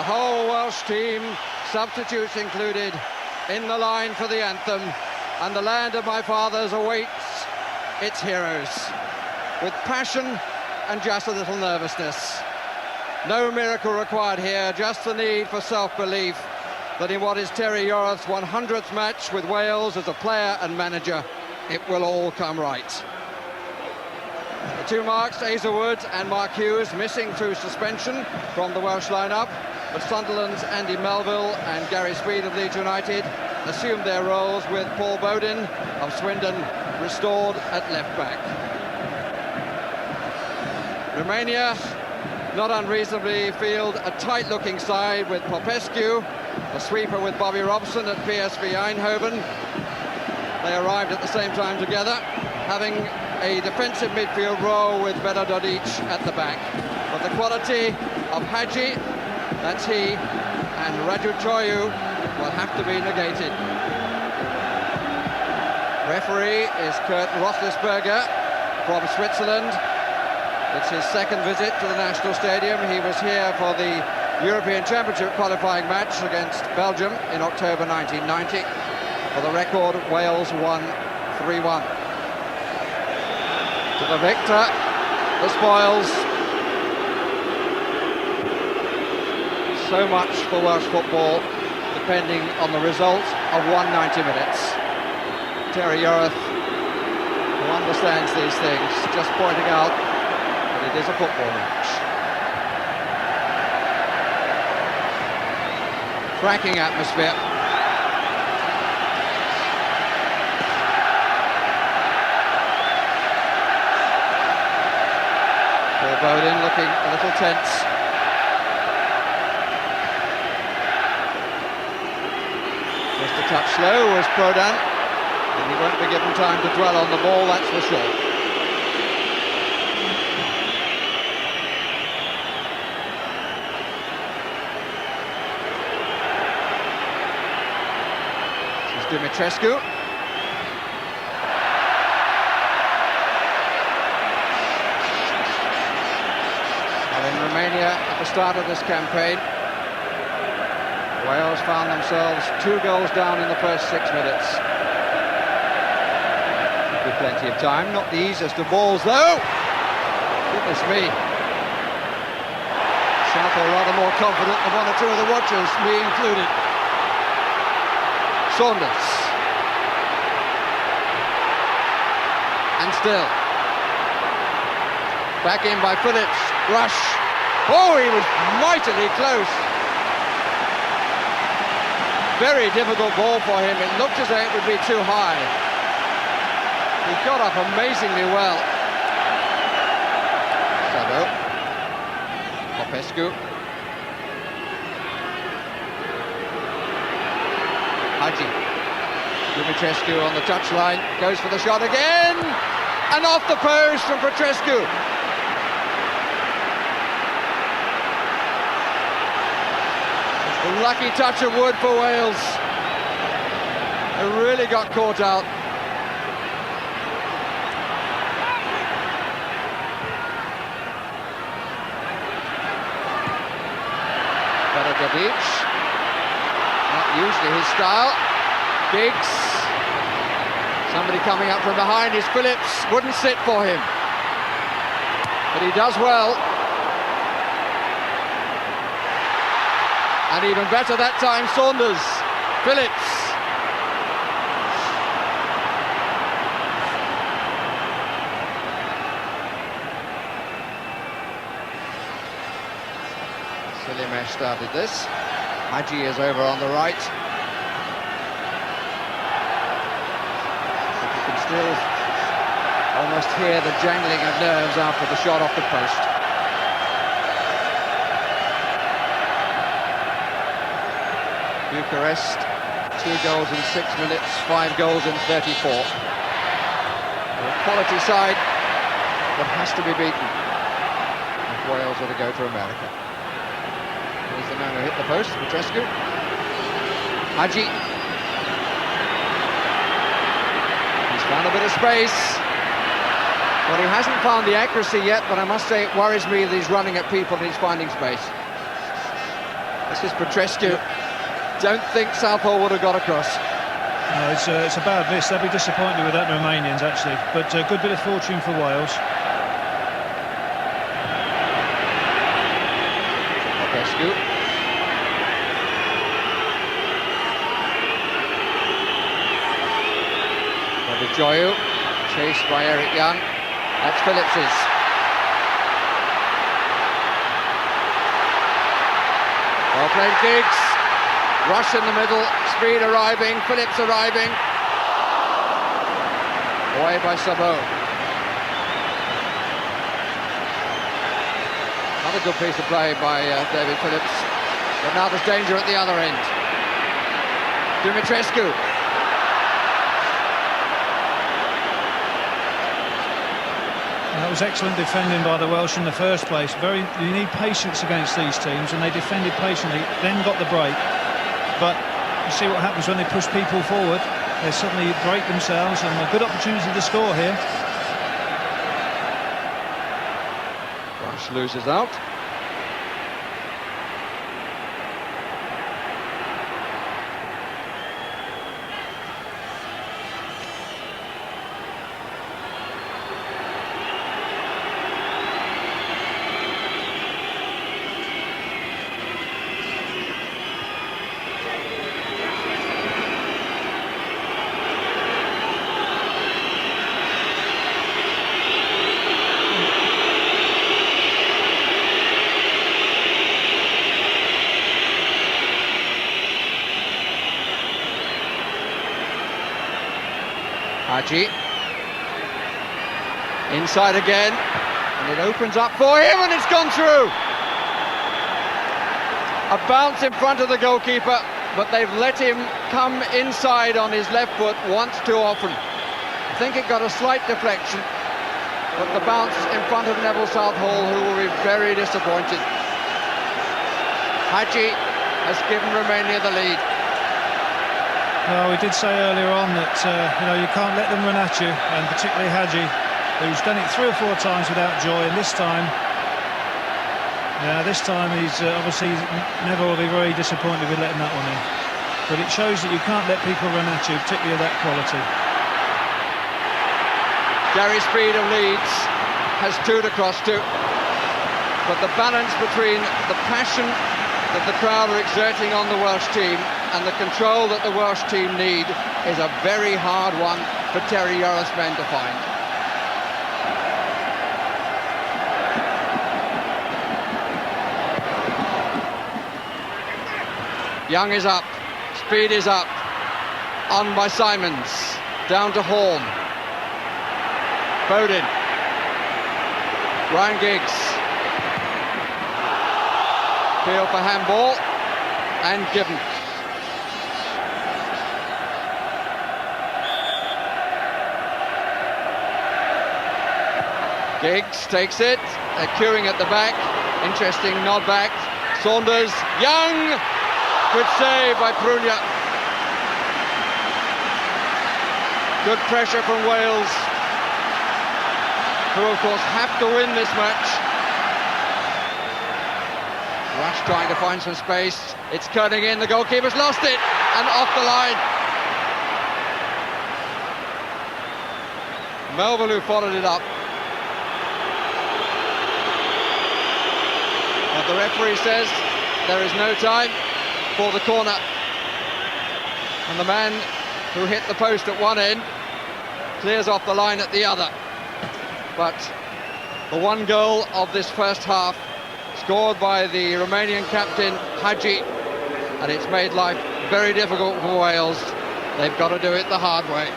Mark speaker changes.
Speaker 1: The whole Welsh team, substitutes included, in the line for the anthem, and the land of my fathers awaits its heroes with passion and just a little nervousness. No miracle required here, just the need for self-belief that in what is Terry Yorath's 100th match with Wales as a player and manager, it will all come right. The two marks, Asa Wood and Mark Hughes, missing through suspension from the Welsh lineup, but Sunderland's Andy Melville and Gary Speed of Leeds United assumed their roles, with Paul Bowden of Swindon restored at left back. Romania, not unreasonably, field a tight-looking side with Popescu, a sweeper with Bobby Robson at PSV Eindhoven. They arrived at the same time together, having a defensive midfield role with Vedar Dodic at the back. But the quality of Hadji, that's he, and Raju Choyu will have to be negated. Referee is Kurt Roethlisberger from Switzerland. It's his second visit to the National Stadium. He was here for the European Championship qualifying match against Belgium in October 1990. For the record, Wales won 3-1. To the victor, the spoils. So much for Welsh football, depending on the result of 190 minutes. Terry Yorath, who understands these things, just pointing out that it is a football match. Cracking atmosphere. Paul Bowden looking a little tense. Just a touch slow was Prodan, and he won't be given time to dwell on the ball, that's for sure. This is Dumitrescu. In Romania, at the start of this campaign, Wales found themselves 2 goals down in the first 6 minutes. With plenty of time, not the easiest of balls though. Goodness me. South are rather more confident than one or two of the watchers, me included. Saunders. And still. Back in by Phillips. Rush. Oh, he was mightily close. Very difficult ball for him. It looked as though it would be too high. He got up amazingly well. Sado. Popescu. Hadji. Dumitrescu on the touchline. Goes for the shot again. And off the post from Petrescu. A lucky touch of Wood for Wales. It really got caught out. Vedar Dodic. Not usually his style. Giggs. Somebody coming up from behind is Phillips. Wouldn't sit for him. But he does well. And even better that time, Saunders. Phillips. Silimesh started this. Hadji is over on the right. But you can still almost hear the jangling of nerves after the shot off the post. Bucharest, 2 goals in 6 minutes, 5 goals in 34. A quality side that has to be beaten if Wales are to go to America. Here's the man who hit the post, Petrescu. Hadji. He's found a bit of space. Well, he hasn't found the accuracy yet, but I must say it worries me that he's running at people and he's finding space. This is Petrescu. Don't think Southall would have got across.
Speaker 2: No, it's a bad miss. They'll be disappointed with that, the Romanians, actually. But a good bit of fortune for Wales.
Speaker 1: Petrescu. Joyu, chased by Eric Young. That's Phillips's. Well played, Giggs. Rush in the middle, Speed arriving, Phillips arriving. Away by Sabot. Another good piece of play by David Phillips. But now there's danger at the other end. Dumitrescu.
Speaker 2: That was excellent defending by the Welsh in the first place. You need patience against these teams, and they defended patiently, then got the break. But you see what happens when they push people forward. They suddenly break themselves, and a good opportunity to score here.
Speaker 1: Rush loses out. Haji. Inside again, and it opens up for him, and it's gone through. A bounce in front of the goalkeeper, but they've let him come inside on his left foot once too often. I think it got a slight deflection, but the bounce in front of Neville Southall, who will be very disappointed. Haji has given Romania the lead.
Speaker 2: Well, we did say earlier on that you can't let them run at you, and particularly Haji, who's done it 3 or 4 times without joy, and this time he's obviously Neville will be very disappointed with letting that one in. But it shows that you can't let people run at you, particularly of that quality.
Speaker 1: Gary Speed of Leeds has 2 to cross to, but the balance between the passion that the crowd are exerting on the Welsh team and the control that the Welsh team need is a very hard one for Terry Yorath's men to find. Young is up, Speed is up, on by Simons, down to Horn. Bowden, Ryan Giggs, appeal for handball, and given. Giggs takes it, they're queuing at the back, interesting nod back. Saunders, Young, good save by Prunia. Good pressure from Wales, who of course have to win this match. Rush trying to find some space, it's cutting in, the goalkeeper's lost it, and off the line. Melville, who followed it up. But the referee says there is no time for the corner. And the man who hit the post at one end clears off the line at the other. But the one goal of this first half, scored by the Romanian captain Haji, and it's made life very difficult for Wales. They've got to do it the hard way.